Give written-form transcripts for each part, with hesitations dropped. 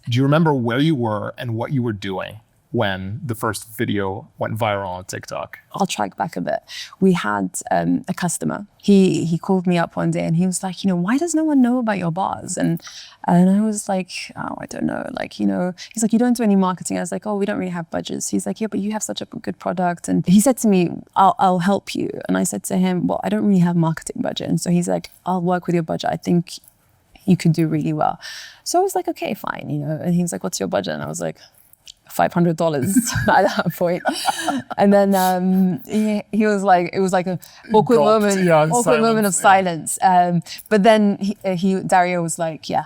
Do you remember where you were and what you were doing when the first video went viral on TikTok? I'll track back a bit. We had a customer. He called me up one day and he was like, why does no one know about your bars? And I was like, oh, I don't know. Like, he's like, you don't do any marketing. I was like, oh, we don't really have budgets. He's like, yeah, but you have such a good product. And he said to me, I'll help you. And I said to him, well, I don't really have marketing budget. And so he's like, I'll work with your budget. I think you could do really well. So I was like, okay, fine. And he was like, what's your budget? And I was like, $500 at that point. And then he was like, it was like an awkward moment of silence. But then Dario was like, yeah,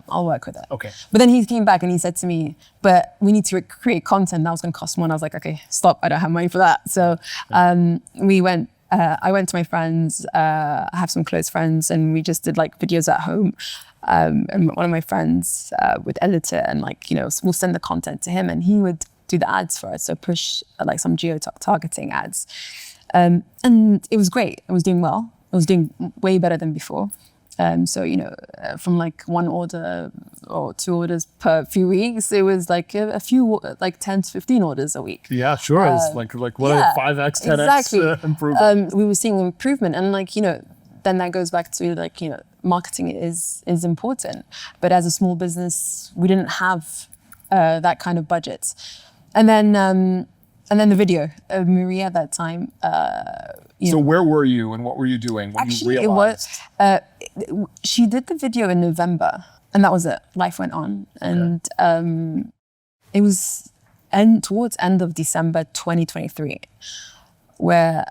I'll work with it. Okay. But then he came back and he said to me, but we need to create content. That was going to cost more. And I was like, okay, stop. I don't have money for that. So I went to my friends, I have some close friends, and we just did like videos at home. And one of my friends would edit it and we'll send the content to him and he would do the ads for us. So push like some geo-targeting ads. And it was great. It was doing well. It was doing way better than before. From like one order or two orders per few weeks, it was like a few, like 10 to 15 orders a week. Yeah, sure. It's like what a 5x, 10x improvement. We were seeing improvement and then that goes back to marketing is important. But as a small business, we didn't have that kind of budget. And then the video of Maria at that time. So where were you and what were you doing when you realized? She did the video in November and that was it. Life went on. And it was towards end of December 2023 where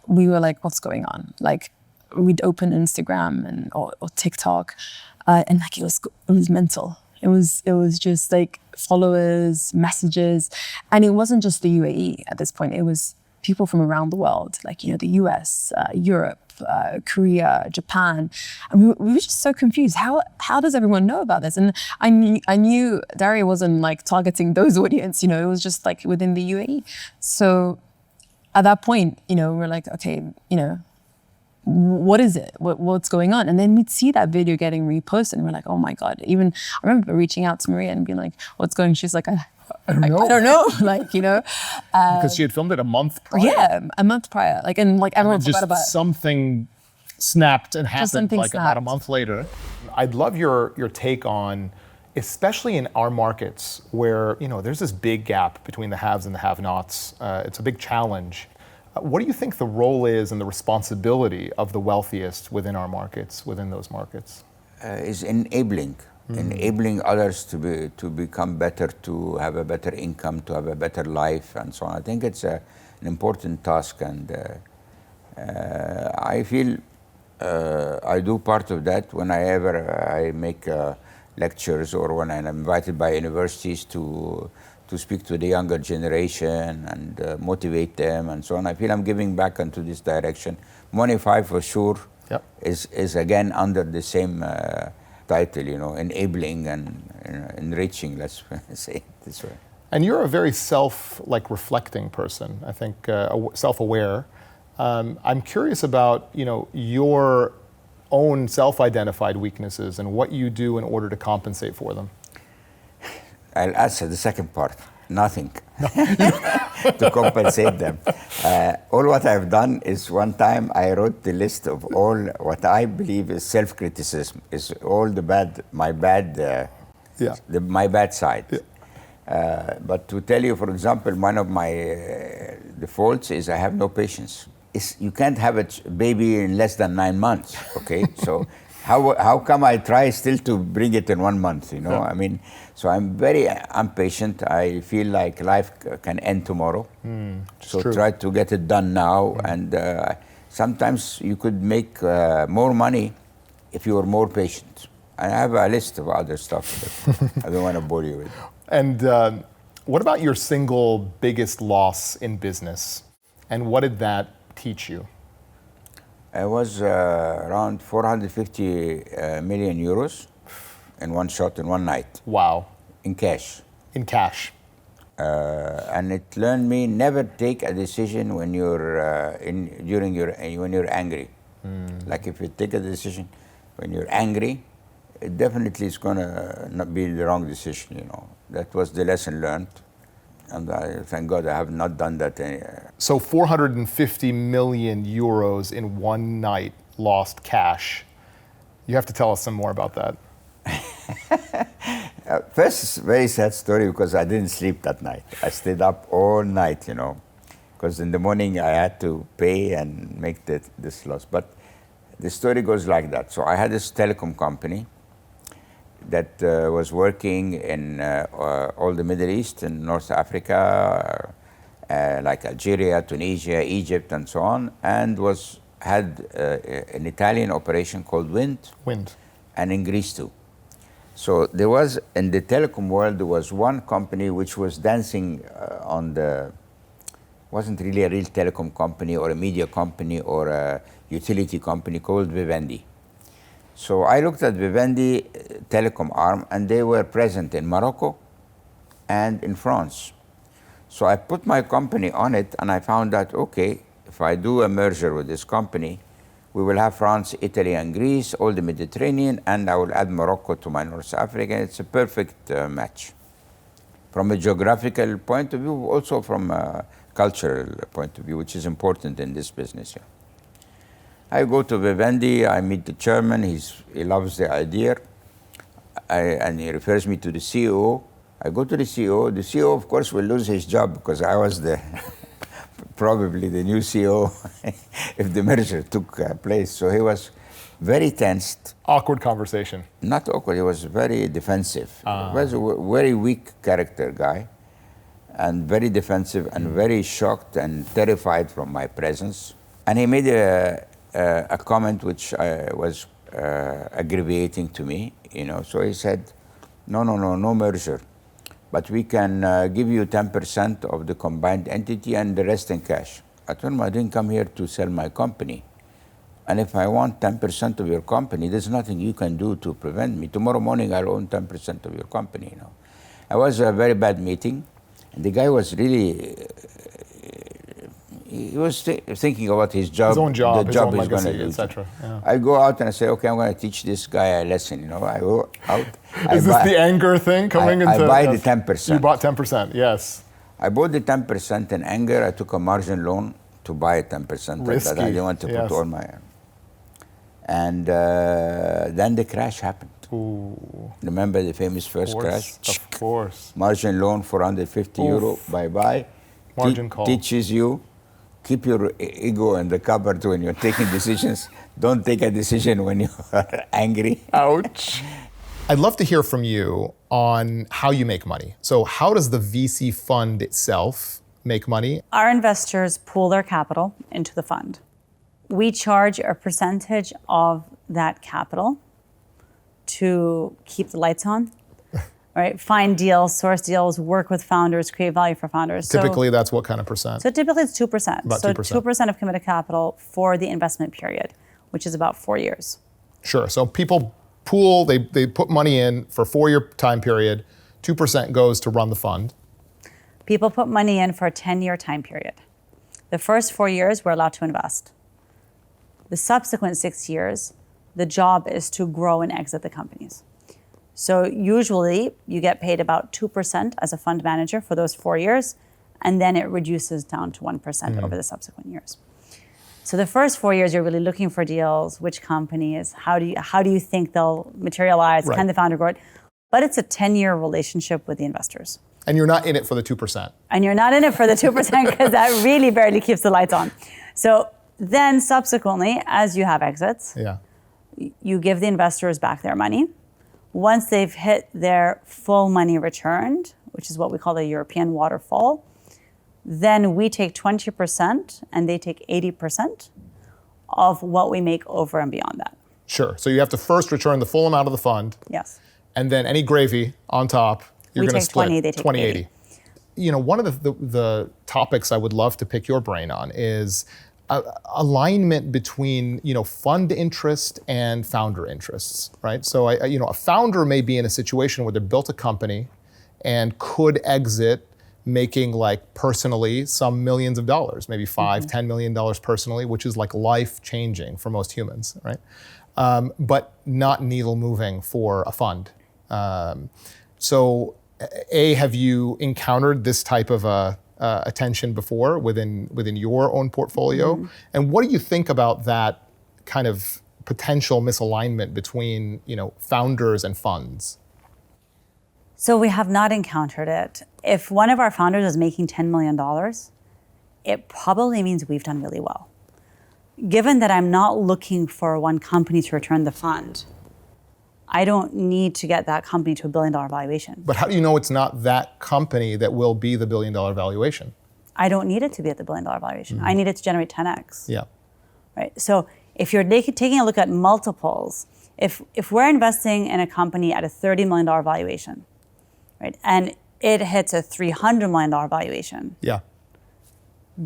we were like, what's going on? Like, we'd open Instagram or TikTok, and like it was mental. It was just like followers, messages, and it wasn't just the UAE at this point. It was people from around the world, like the US, Europe, Korea, Japan, and we were just so confused. How does everyone know about this? And I knew Daria wasn't like targeting those audience. It was just like within the UAE. So at that point, we're like, okay, what is it? What's going on? And then we'd see that video getting reposted and we're like, oh my God. Even I remember reaching out to Maria and being like, what's going on? She's like, I don't know. Because she had filmed it a month prior. Yeah, a month prior. Everyone forgot about it. Something snapped and happened about a month later. I'd love your take on, especially in our markets where, there's this big gap between the haves and the have-nots. It's a big challenge. What do you think the role is and the responsibility of the wealthiest within our markets, within those markets? Is enabling others to become better, to have a better income, to have a better life, and so on. I think it's an important task, and I feel I do part of that whenever I make lectures or when I'm invited by universities to speak to the younger generation and motivate them and so on. I feel I'm giving back into this direction. MONIIFY for sure is again under the same title, enabling and enriching, let's say it this way. And you're a very reflecting person, I think, self-aware. I'm curious about, your own self-identified weaknesses and what you do in order to compensate for them. I'll answer the second part. Nothing to compensate them. All what I've done is one time I wrote the list of all what I believe is self-criticism, is all my bad side. Yeah. But to tell you, for example, one of my defaults is I have no patience. You can't have a baby in less than 9 months, okay? So how come I try still to bring it in 1 month, Yeah. I mean, so I'm very impatient. I feel like life can end tomorrow. So true. Try to get it done now. And sometimes you could make more money if you were more patient. I have a list of other stuff that I don't want to bore you with. And what about your single biggest loss in business? And what did that teach you? It was around 450 million euros in one shot, in one night. Wow. In cash. In cash. And it learned me never take a decision when you're when you're angry. Like if you take a decision when you're angry, it definitely is going to not be the wrong decision, you know. That was the lesson learned. And I thank God I have not done that. So 450 million euros in one night lost cash. You have to tell us some more about that. First, it's a very sad story because I didn't sleep that night. I stayed up all night, you know, because in the morning I had to pay and make this loss. But the story goes like that. So I had this telecom company that was working in all the Middle East and North Africa, like Algeria, Tunisia, Egypt, and so on, and had an Italian operation called Wind, and in Greece too. So there was, in the telecom world, there was one company which was dancing on the, wasn't really a real telecom company or a media company or a utility company called Vivendi. So I looked at Vivendi telecom arm, and they were present in Morocco and in France. So I put my company on it, and I found that, okay, if I do a merger with this company, we will have France, Italy, and Greece, all the Mediterranean, and I will add Morocco to my North Africa. It's a perfect match from a geographical point of view, also from a cultural point of view, which is important in this business. Yeah. I go to Vivendi, I meet the chairman, he loves the idea, and he refers me to the CEO. I go to the CEO. The CEO, of course, will lose his job because I was probably the new CEO if the merger took place. So he was very tensed. Awkward conversation. Not awkward, he was very defensive. He was a very weak character guy, and very defensive and very shocked and terrified from my presence. And he made a comment which was aggravating to me, you know. So he said, no merger, but we can give you 10% of the combined entity and the rest in cash. I told him I didn't come here to sell my company. And if I want 10% of your company, there's nothing you can do to prevent me. Tomorrow morning, I'll own 10% of your company, you know. It was a very bad meeting. And the guy was really, he was thinking about his job, his own job, the job his he's going to do. etc. Yeah. I go out and I say, okay, I'm going to teach this guy a lesson. You know, I go out. Is this the anger thing coming into? I buy the 10%. You bought 10%, yes. I bought the 10% in anger. I took a margin loan to buy 10%. Risky. That I didn't want to put all my. And then the crash happened. Ooh. Remember the famous first crash? Of course. Margin loan for under 50 euro. Bye-bye. Margin call. Teaches you, keep your ego in the cupboard when you're taking decisions. Don't take a decision when you're angry. Ouch. I'd love to hear from you on how you make money. So how does the VC fund itself make money? Our investors pool their capital into the fund. We charge a percentage of that capital to keep the lights on, right? Find deals, source deals, work with founders, create value for founders. Typically, that's what kind of percent? So typically it's 2%. About 2%. So 2% of committed capital for the investment period, which is about 4 years. Sure. So people pool, they put money in for a 4-year time period. 2% goes to run the fund. People put money in for a 10-year time period. The first 4 years, we're allowed to invest. The subsequent 6 years, the job is to grow and exit the companies. So usually you get paid about 2% as a fund manager for those 4 years, and then it reduces down to 1% over the subsequent years. So the first 4 years, you're really looking for deals, which companies, how do you think they'll materialize, Right. can the founder grow it? But it's a 10-year relationship with the investors. And you're not in it for the 2%. And you're not in it for the 2% because that really barely keeps the lights on. So then subsequently, as you have exits, Yeah. you give the investors back their money. Once they've hit their full money returned, which is what we call the European waterfall, then we take 20% and they take 80% of what we make over and beyond that. Sure. So you have to first return the full amount of the fund, Yes. and then any gravy on top, you're We going to take split 20, they take 20-80. You know, one of the topics I would love to pick your brain on is alignment between, you know, fund interest and founder interests, right? So, you know, a founder may be in a situation where they built a company and could exit making like personally some millions of dollars, maybe $5, $10 million personally, which is like life changing for most humans, right? but not needle moving for a fund. So, A, have you encountered this type of attention before within your own portfolio? And what do you think about that kind of potential misalignment between founders and funds? So we have not encountered it. If one of our founders is making $10 million, it probably means we've done really well. Given that I'm not looking for one company to return the fund, I don't need to get that company to $1 billion valuation. But how do you know it's not that company that will be the $1 billion valuation? I don't need it to be at the $1 billion valuation. I need it to generate 10x. Yeah. Right. So if you're taking a look at multiples, if we're investing in a company at a $30 million valuation, right, and it hits a $300 million valuation, Yeah.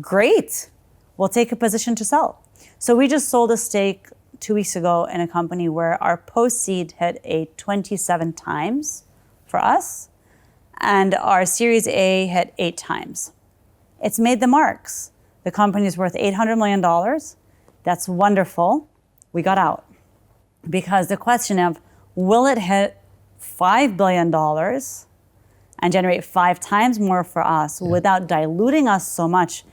great. We'll take a position to sell. So we just sold a stake 2 weeks ago in a company where our post-seed hit a 27 times for us, and our Series A hit 8 times. It's made the marks. The company's worth $800 million. That's wonderful. We got out. Because the question of, will it hit $5 billion and generate 5 times more for us without diluting us so much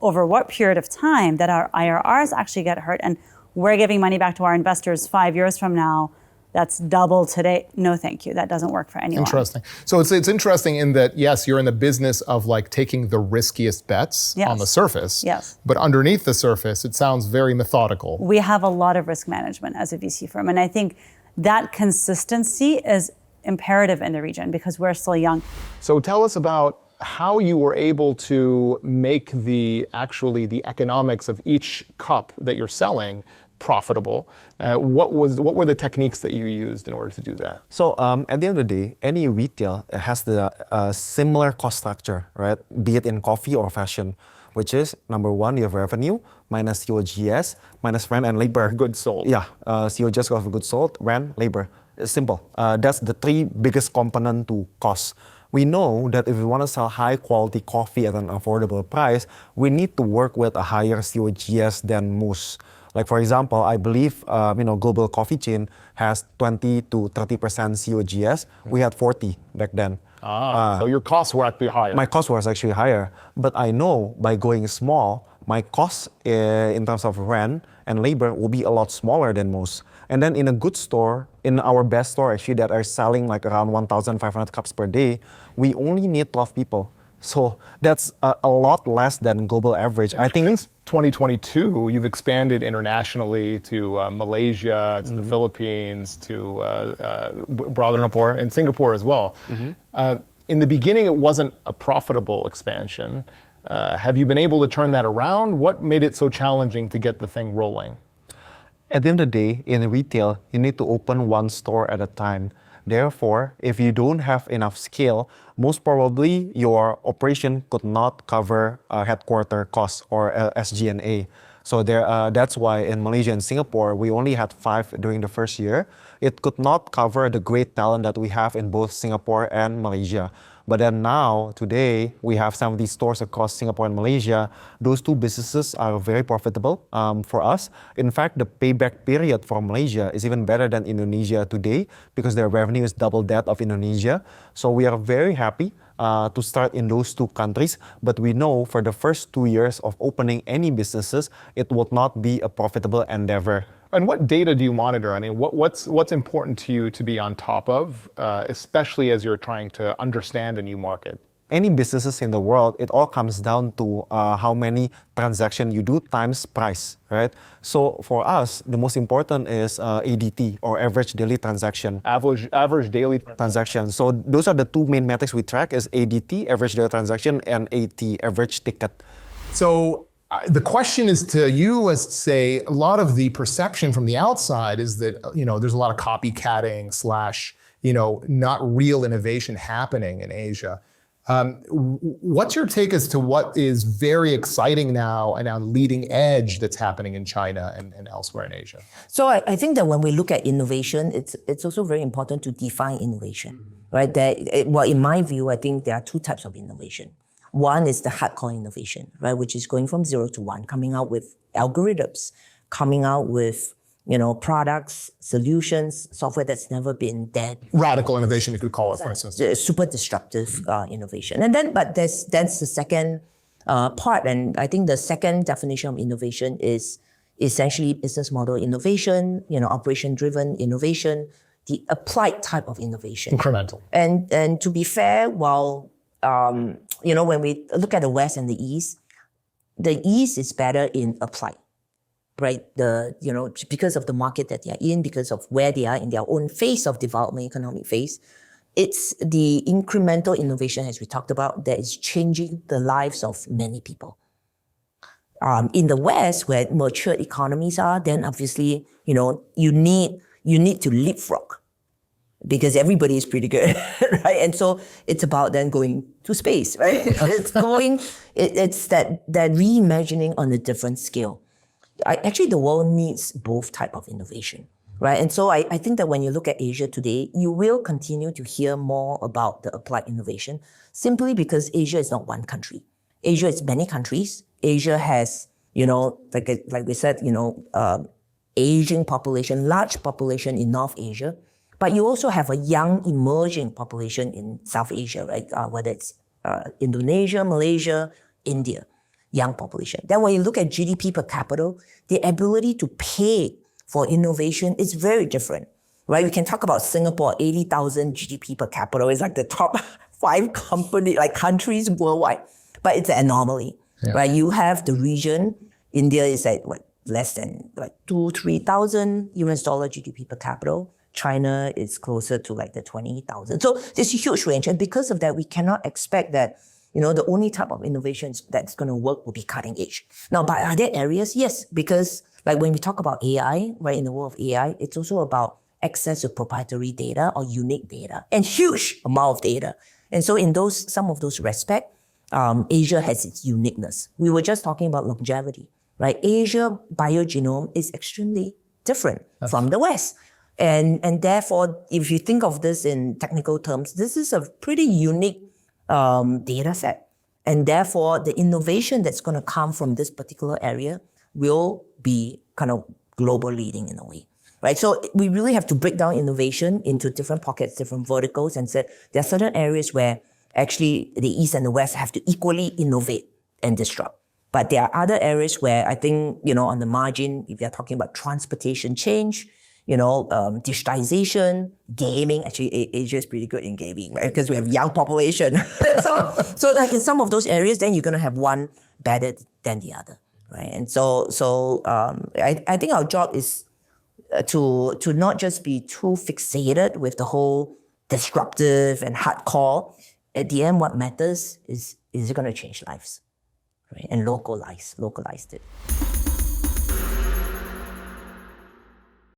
over what period of time that our IRRs actually get hurt, and we're giving money back to our investors 5 years from now, that's double today. No, thank you. That doesn't work for anyone. Interesting. So it's interesting in that, yes, you're in the business of like taking the riskiest bets on the surface. Yes. But underneath the surface, it sounds very methodical. We have a lot of risk management as a VC firm. And I think that consistency is imperative in the region because we're still young. So tell us about how you were able to make the economics of each cup that you're selling profitable. What were the techniques that you used in order to do that? So at the end of the day, any retail has the similar cost structure, right? Be it in coffee or fashion, which is number one, you have revenue minus COGS minus rent and labor. Goods sold. Yeah, COGS cost of goods sold, rent, labor. It's simple. That's the 3 biggest component to cost. We know that if we want to sell high quality coffee at an affordable price, we need to work with a higher COGS than most. Like for example, I believe global coffee chain has 20 to 30% COGS. We had 40 back then. So your costs were actually higher. My cost was actually higher, but I know by going small, my costs in terms of rent and labor will be a lot smaller than most. And then in a good store, in our best store actually that are selling like around 1,500 cups per day, we only need 12 people. So that's a lot less than global average. I think since 2022, you've expanded internationally to Malaysia, to the Philippines, to Brother Nepal, and Singapore as well. In the beginning, it wasn't a profitable expansion. Have you been able to turn that around? What made it so challenging to get the thing rolling? At the end of the day, in retail, you need to open one store at a time. Therefore, if you don't have enough scale, most probably your operation could not cover headquarter costs or SG&A. So that's why in Malaysia and Singapore, we only had 5 during the first year. It could not cover the great talent that we have in both Singapore and Malaysia. But then now, today, we have 70 stores across Singapore and Malaysia. Those 2 businesses are very profitable for us. In fact, the payback period for Malaysia is even better than Indonesia today because their revenue is double that of Indonesia. So we are very happy to start in those 2 countries. But we know for the first 2 years of opening any businesses, it would not be a profitable endeavor. And what data do you monitor? I mean, what's important to you to be on top of, especially as you're trying to understand a new market? Any businesses in the world, it all comes down to how many transactions you do times price, right? So for us, the most important is ADT, or average daily transaction. Average daily transaction. So those are the 2 main metrics we track: is ADT, average daily transaction, and AT, average ticket. So the question is to you as, say, a lot of the perception from the outside is that, there's a lot of copycatting / not real innovation happening in Asia. What's your take as to what is very exciting now and on leading edge that's happening in China and elsewhere in Asia? So I think that when we look at innovation, it's also very important to define innovation, right? In my view, I think there are 2 types of innovation. One is the hardcore innovation, right, which is going from 0 to 1, coming out with algorithms, coming out with products, solutions, software that's never been there. Radical innovation, you could call it, for instance. Super disruptive innovation. And then, but that's the second part. And I think the second definition of innovation is essentially business model innovation, operation-driven innovation, the applied type of innovation. Incremental. And to be fair, while, when we look at the West and the East is better in applied, right? Because of the market that they're in, because of where they are in their own phase of development, economic phase, it's the incremental innovation, as we talked about, that is changing the lives of many people. In the West, where mature economies are, then obviously, you need to leapfrog because everybody is pretty good, right? And so it's about then going to space, right? It's that reimagining on a different scale. Actually, the world needs both type of innovation, right? And so I think that when you look at Asia today, you will continue to hear more about the applied innovation simply because Asia is not one country. Asia is many countries. Asia has, like we said, aging population, large population in North Asia, but you also have a young emerging population in South Asia, right? Whether it's Indonesia, Malaysia, India, young population. Then when you look at GDP per capita, the ability to pay for innovation is very different, right? We can talk about Singapore, 80,000 GDP per capita. It's like the top 5 countries worldwide, but it's an anomaly, right? You have the region, India is at less than $2,000-3,000 US dollar GDP per capita. China is closer to the 20,000. So there's a huge range. And because of that, we cannot expect that, the only type of innovations that's going to work will be cutting edge. Now, but are there areas? Yes, because when we talk about AI, right, in the world of AI, it's also about access to proprietary data or unique data and huge amount of data. And so in some of those respects, Asia has its uniqueness. We were just talking about longevity, right? Asia biogenome is extremely different from the West. And therefore, if you think of this in technical terms, this is a pretty unique data set. And therefore, the innovation that's going to come from this particular area will be kind of global leading in a way, right? So we really have to break down innovation into different pockets, different verticals, and say there are certain areas where actually the East and the West have to equally innovate and disrupt. But there are other areas where I think, on the margin, if you're talking about transportation change, digitization, gaming. Actually, Asia is pretty good in gaming, right? Because we have young population. so in some of those areas, then you're going to have one better than the other, right? And so I think our job is to not just be too fixated with the whole disruptive and hardcore. At the end, what matters is it going to change lives, right? And localize it.